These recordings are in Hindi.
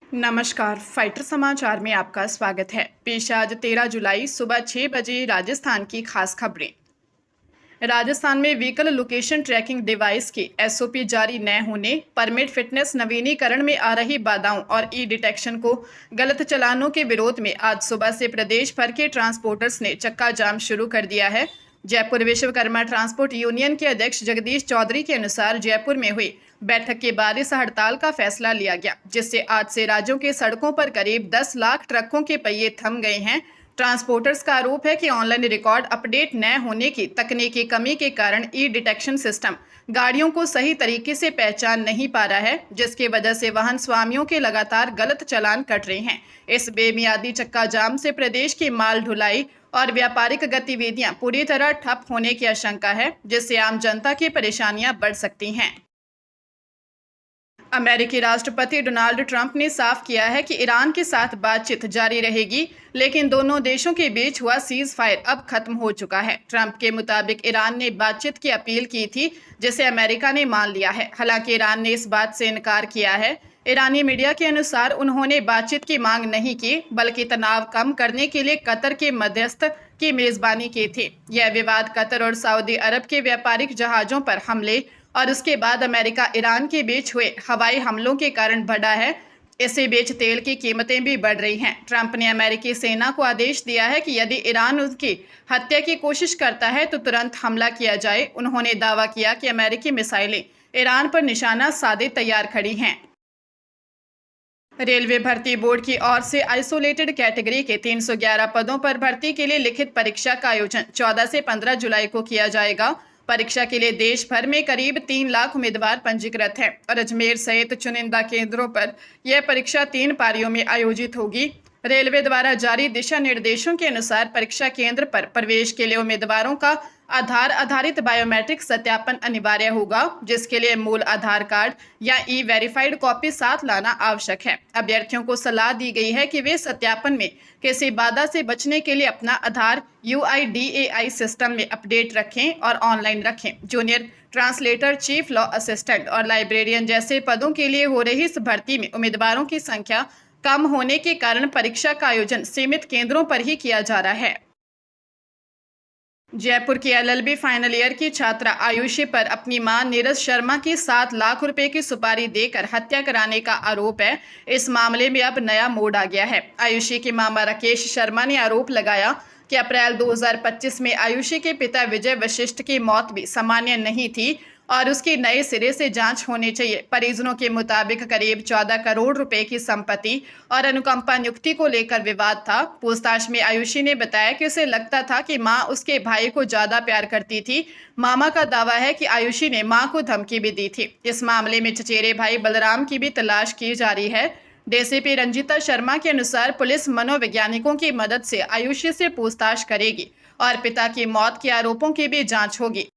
नमस्कार, फाइटर समाचार में आपका स्वागत है। पेश आज 13 जुलाई सुबह 6 बजे राजस्थान की खास खबरें। राजस्थान में व्हीकल लोकेशन ट्रैकिंग डिवाइस की एसओपी जारी न होने, परमिट फिटनेस नवीनीकरण में आ रही बाधाओं और ई डिटेक्शन को गलत चालानों के विरोध में आज सुबह से प्रदेश भर के ट्रांसपोर्टर्स ने चक्का जाम शुरू कर दिया है। जयपुर विश्वकर्मा ट्रांसपोर्ट यूनियन के अध्यक्ष जगदीश चौधरी के अनुसार जयपुर में हुई बैठक के बाद इस हड़ताल का फैसला लिया गया, जिससे आज से राज्यों के सड़कों पर करीब 10 लाख ट्रकों के पहिए थम गए हैं। ट्रांसपोर्टर्स का आरोप है कि ऑनलाइन रिकॉर्ड अपडेट न होने की तकनीकी कमी के कारण ई डिटेक्शन सिस्टम गाड़ियों को सही तरीके से पहचान नहीं पा रहा है, जिसकी वजह से वाहन स्वामियों के लगातार गलत चालान कट रहे हैं। इस बेमियादी चक्का जाम से प्रदेश की माल ढुलाई और व्यापारिक गतिविधियां पूरी तरह ठप होने की आशंका है, जिससे आम जनता की परेशानियां बढ़ सकती हैं। अमेरिकी राष्ट्रपति डोनाल्ड ट्रंप ने साफ किया है कि ईरान के साथ बातचीत जारी रहेगी, लेकिन दोनों देशों के बीच हुआ सीज फायर अब खत्म हो चुका है। ट्रंप के मुताबिक ईरान ने बातचीत की अपील की थी, जिसे अमेरिका ने मान लिया है। हालांकि ईरान ने इस बात से इनकार किया है। ईरानी मीडिया के अनुसार उन्होंने बातचीत की मांग नहीं की, बल्कि तनाव कम करने के लिए कतर के मध्यस्थ की मेजबानी की थी। यह विवाद कतर और सऊदी अरब के व्यापारिक जहाजों पर हमले और उसके बाद अमेरिका ईरान के बीच हुए हवाई हमलों के कारण बढ़ा है। इसी बीच तेल की कीमतें भी बढ़ रही हैं। ट्रंप ने अमेरिकी सेना को आदेश दिया है कि यदि ईरान उसकी हत्या की कोशिश करता है तो तुरंत हमला किया जाए। उन्होंने दावा किया कि अमेरिकी मिसाइलें ईरान पर निशाना साधे तैयार खड़ी हैं। रेलवे भर्ती बोर्ड की ओर से आइसोलेटेड कैटेगरी के 311 पदों पर भर्ती के लिए लिखित परीक्षा का आयोजन 14 से 15 जुलाई को किया जाएगा। परीक्षा के लिए देश भर में करीब 3 लाख उम्मीदवार पंजीकृत हैं और अजमेर सहित चुनिंदा केंद्रों पर यह परीक्षा 3 पारियों में आयोजित होगी। रेलवे द्वारा जारी दिशा निर्देशों के अनुसार परीक्षा केंद्र पर प्रवेश के लिए उम्मीदवारों का आधार आधारित बायोमेट्रिक सत्यापन अनिवार्य होगा, जिसके लिए मूल आधार कार्ड या ई वेरीफाइड कॉपी साथ लाना आवश्यक है। अभ्यर्थियों को सलाह दी गई है कि वे सत्यापन में किसी बाधा से बचने के लिए अपना आधार UIDAI सिस्टम में अपडेट रखें और ऑनलाइन रखें। Junior translator, chief law assistant और लाइब्रेरियन जैसे पदों के लिए हो रही इस भर्ती में उम्मीदवारों की संख्या कम होने के कारण परीक्षा का आयोजन सीमित केंद्रों पर ही किया जा रहा है। जयपुर की LLB फाइनल ईयर की छात्रा आयुषी पर अपनी मां नीरज शर्मा की 7 लाख रुपए की सुपारी देकर हत्या कराने का आरोप है। इस मामले में अब नया मोड़ आ गया है। आयुषी के मामा राकेश शर्मा ने आरोप लगाया कि अप्रैल 2025 में आयुषी के पिता विजय वशिष्ठ की मौत भी सामान्य नहीं थी और उसकी नए सिरे से जांच होनी चाहिए। परिजनों के मुताबिक करीब 14 करोड़ रुपए की संपत्ति और अनुकंपा नियुक्ति को लेकर विवाद था। पूछताछ में आयुषी ने बताया कि उसे लगता था कि मां उसके भाई को ज्यादा प्यार करती थी। मामा का दावा है कि आयुषी ने मां को धमकी भी दी थी। इस मामले में चचेरे भाई बलराम की भी तलाश की जा रही है। DCP रंजिता शर्मा के अनुसार पुलिस मनोवैज्ञानिकों की मदद से आयुषी से पूछताछ करेगी और पिता की मौत के आरोपों की भी जांच होगी।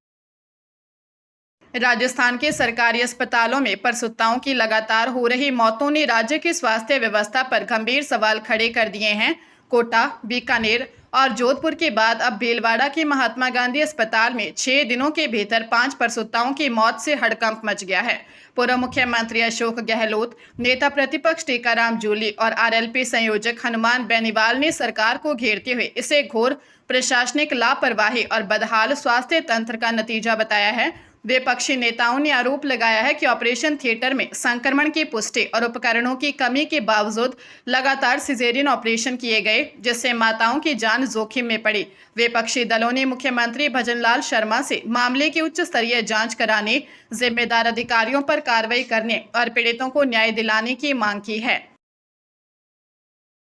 राजस्थान के सरकारी अस्पतालों में प्रसूताओं की लगातार हो रही मौतों ने राज्य की स्वास्थ्य व्यवस्था पर गंभीर सवाल खड़े कर दिए हैं। कोटा, बीकानेर और जोधपुर के बाद अब भीलवाड़ा के महात्मा गांधी अस्पताल में 6 दिनों के भीतर 5 प्रसूताओं की मौत से हड़कंप मच गया है। पूर्व मुख्यमंत्री अशोक गहलोत, नेता प्रतिपक्ष टीकाराम जूली और RLP संयोजक हनुमान बेनीवाल ने सरकार को घेरते हुए इसे घोर प्रशासनिक लापरवाही और बदहाल स्वास्थ्य तंत्र का नतीजा बताया है। विपक्षी नेताओं ने आरोप लगाया है कि ऑपरेशन थिएटर में संक्रमण की पुष्टि और उपकरणों की कमी के बावजूद लगातार सिजेरियन ऑपरेशन किए गए, जिससे माताओं की जान जोखिम में पड़ी। विपक्षी दलों ने मुख्यमंत्री भजनलाल शर्मा से मामले की उच्च स्तरीय जांच कराने, जिम्मेदार अधिकारियों पर कार्रवाई करने और पीड़ितों को न्याय दिलाने की मांग की है।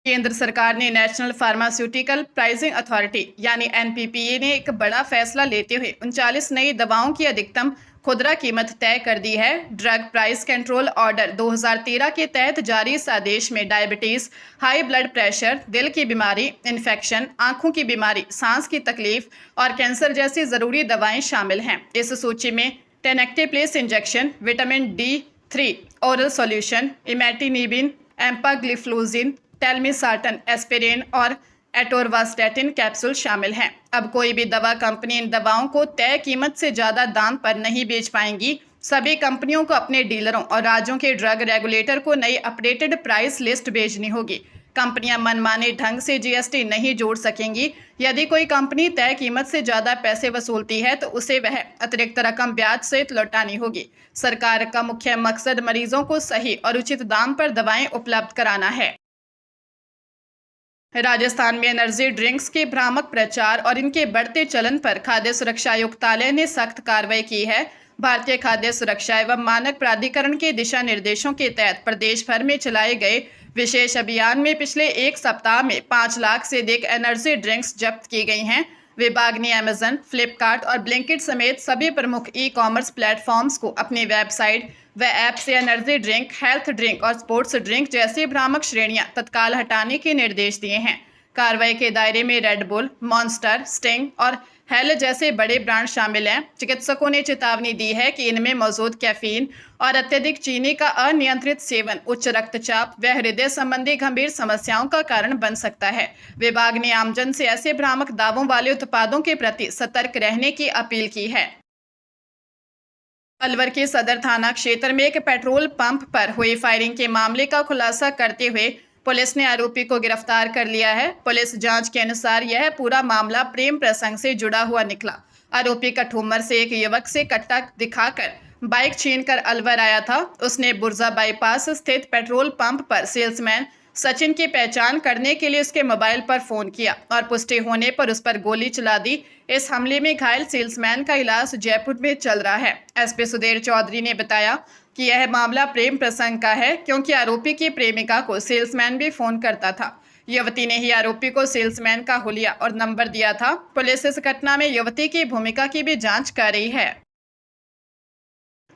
केंद्र सरकार ने नेशनल फार्मास्यूटिकल प्राइसिंग अथॉरिटी यानी NPPA ने एक बड़ा फैसला लेते हुए 39 नई दवाओं की अधिकतम खुदरा कीमत तय कर दी है। ड्रग प्राइस कंट्रोल ऑर्डर 2013 के तहत जारी इस आदेश में डायबिटीज, हाई ब्लड प्रेशर, दिल की बीमारी, इन्फेक्शन, आंखों की बीमारी, सांस की तकलीफ और कैंसर जैसी जरूरी दवाएं शामिल हैं। इस सूची में tenecteplase injection, vitamin D3 oral solution, imatinib, empagliflozin, telmisartan, aspirin और एटोरवास्टैटिन कैप्सूल शामिल हैं। अब कोई भी दवा कंपनी इन दवाओं को तय कीमत से ज़्यादा दाम पर नहीं बेच पाएंगी। सभी कंपनियों को अपने डीलरों और राज्यों के ड्रग रेगुलेटर को नई अपडेटेड प्राइस लिस्ट भेजनी होगी। कंपनियां मनमाने ढंग से जीएसटी नहीं जोड़ सकेंगी। यदि कोई कंपनी तय कीमत से ज्यादा पैसे वसूलती है तो उसे वह अतिरिक्त रकम ब्याज सहित लौटानी होगी। सरकार का मुख्य मकसद मरीजों को सही और उचित दाम पर दवाएं उपलब्ध कराना है। राजस्थान में एनर्जी ड्रिंक्स के भ्रामक प्रचार और इनके बढ़ते चलन पर खाद्य सुरक्षा आयुक्तालय ने सख्त कार्रवाई की है। भारतीय खाद्य सुरक्षा एवं मानक प्राधिकरण के दिशा निर्देशों के तहत प्रदेश भर में चलाए गए विशेष अभियान में पिछले एक सप्ताह में 5 लाख से अधिक एनर्जी ड्रिंक्स जब्त की गई हैं। विभाग ने अमेजन, फ्लिपकार्ट और ब्लिंकिट समेत सभी प्रमुख ई-कॉमर्स प्लेटफॉर्म्स को अपनी वेबसाइट व ऐप से एनर्जी ड्रिंक, हेल्थ ड्रिंक और स्पोर्ट्स ड्रिंक जैसी भ्रामक श्रेणियां तत्काल हटाने के निर्देश दिए हैं। कार्रवाई के दायरे में रेड बुल, मॉन्स्टर, स्टिंग और हेल जैसे बड़े ब्रांड शामिल हैं। चिकित्सकों ने चेतावनी दी है कि इनमें मौजूद कैफीन और अत्यधिक चीनी का अनियंत्रित सेवन उच्च रक्तचाप व हृदय संबंधी गंभीर समस्याओं का कारण बन सकता है। विभाग ने आमजन से ऐसे भ्रामक दावों वाले उत्पादों के प्रति सतर्क रहने की अपील की है। अलवर के सदर थाना क्षेत्र में एक पेट्रोल पंप पर हुई फायरिंग के मामले का खुलासा करते हुए पुलिस ने आरोपी को गिरफ्तार कर लिया है। पुलिस जांच के अनुसार यह पूरा मामला प्रेम प्रसंग से जुड़ा हुआ निकला। आरोपी कठूमर से एक युवक से कट्टा दिखाकर बाइक छीनकर अलवर आया था। उसने बुर्जा बाईपास स्थित पेट्रोल पंप पर सेल्समैन सचिन की पहचान करने के लिए उसके मोबाइल पर फोन किया और पुष्टि होने पर उस पर गोली चला दी। इस हमले में घायल सेल्समैन का इलाज जयपुर में चल रहा है। एसपी सुधीर चौधरी ने बताया कि यह मामला प्रेम प्रसंग का है, क्योंकि आरोपी की प्रेमिका को सेल्समैन भी फोन करता था। युवती ने ही आरोपी को सेल्समैन का हुलिया और नंबर दिया था। पुलिस इस घटना में युवती की भूमिका की भी जांच कर रही है।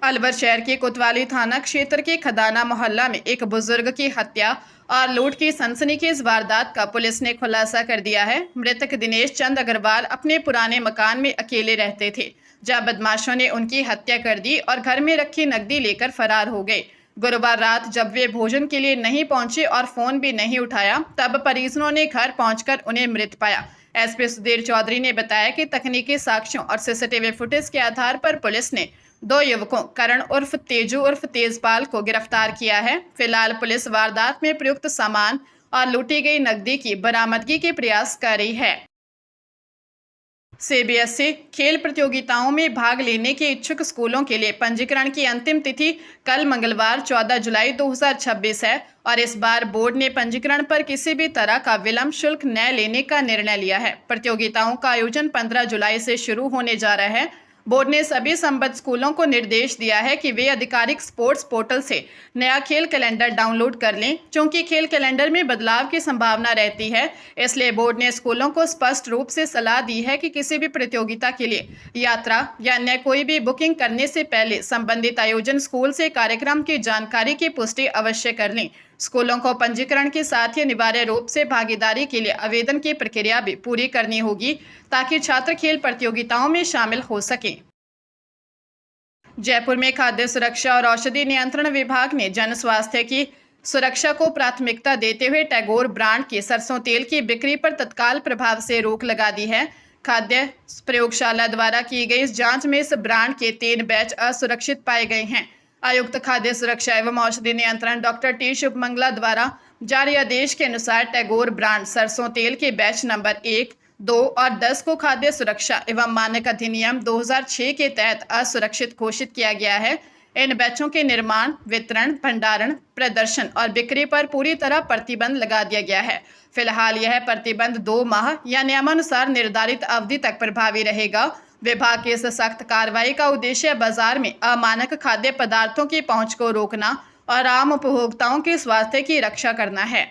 अलवर शहर के कोतवाली थाना क्षेत्र के खदाना मोहल्ला में एक बुजुर्ग की हत्या और लूट की सनसनीखेज वारदात का पुलिस ने खुलासा कर दिया है। मृतक दिनेश चंद अग्रवाल अपने पुराने मकान में अकेले रहते थे, जब बदमाशों ने उनकी हत्या कर दी और घर में रखी नकदी लेकर फरार हो गए। गुरुवार रात जब वे भोजन के लिए नहीं पहुंचे और फोन भी नहीं उठाया, तब परिजनों ने घर पहुंचकर उन्हें मृत पाया। एसपी सुधीर चौधरी ने बताया कि तकनीकी साक्ष्यों और सीसीटीवी फुटेज के आधार पर पुलिस ने 2 युवकों करण उर्फ तेजू उर्फ तेजपाल को गिरफ्तार किया है। फिलहाल पुलिस वारदात में प्रयुक्त सामान और लूटी गई नकदी की बरामदगी के प्रयास कर रही है। सीबीएसई खेल प्रतियोगिताओं में भाग लेने के इच्छुक स्कूलों के लिए पंजीकरण की अंतिम तिथि कल मंगलवार 14 जुलाई 2026 है और इस बार बोर्ड ने पंजीकरण पर किसी भी तरह का विलंब शुल्क न लेने का निर्णय लिया है। प्रतियोगिताओं का आयोजन 15 जुलाई से शुरू होने जा रहा है। बोर्ड ने सभी संबद्ध स्कूलों को निर्देश दिया है कि वे आधिकारिक स्पोर्ट्स पोर्टल से नया खेल कैलेंडर डाउनलोड कर लें। चूंकि खेल कैलेंडर में बदलाव की संभावना रहती है, इसलिए बोर्ड ने स्कूलों को स्पष्ट रूप से सलाह दी है कि किसी भी प्रतियोगिता के लिए यात्रा या अन्य कोई भी बुकिंग करने से पहले संबंधित आयोजन स्कूल से कार्यक्रम की जानकारी की पुष्टि अवश्य कर लें। स्कूलों को पंजीकरण के साथ ही अनिवार्य रूप से भागीदारी के लिए आवेदन की प्रक्रिया भी पूरी करनी होगी, ताकि छात्र खेल प्रतियोगिताओं में शामिल हो सकें। जयपुर में खाद्य सुरक्षा और औषधि नियंत्रण विभाग ने जन स्वास्थ्य की सुरक्षा को प्राथमिकता देते हुए टैगोर ब्रांड के सरसों तेल की बिक्री पर तत्काल प्रभाव से रोक लगा दी है। खाद्य प्रयोगशाला द्वारा की गई इस जांच में इस ब्रांड के 3 बैच असुरक्षित पाए गए हैं। आयुक्त खाद्य सुरक्षा एवं औषधि नियंत्रण डॉक्टर टी शुभमंगला द्वारा जारी आदेश के अनुसार टैगोर ब्रांड सरसों तेल के बैच नंबर 1, 2 और 10 को खाद्य सुरक्षा एवं मानक अधिनियम 2006 के तहत असुरक्षित घोषित किया गया है। इन बैचों के निर्माण, वितरण, भंडारण, प्रदर्शन और बिक्री पर पूरी तरह प्रतिबंध लगा दिया गया है। फिलहाल यह प्रतिबंध 2 माह या नियमानुसार निर्धारित अवधि तक प्रभावी रहेगा। विभाग की इस सख्त कार्रवाई का उद्देश्य बाजार में अमानक खाद्य पदार्थों की पहुंच को रोकना और आम उपभोक्ताओं के स्वास्थ्य की रक्षा करना है।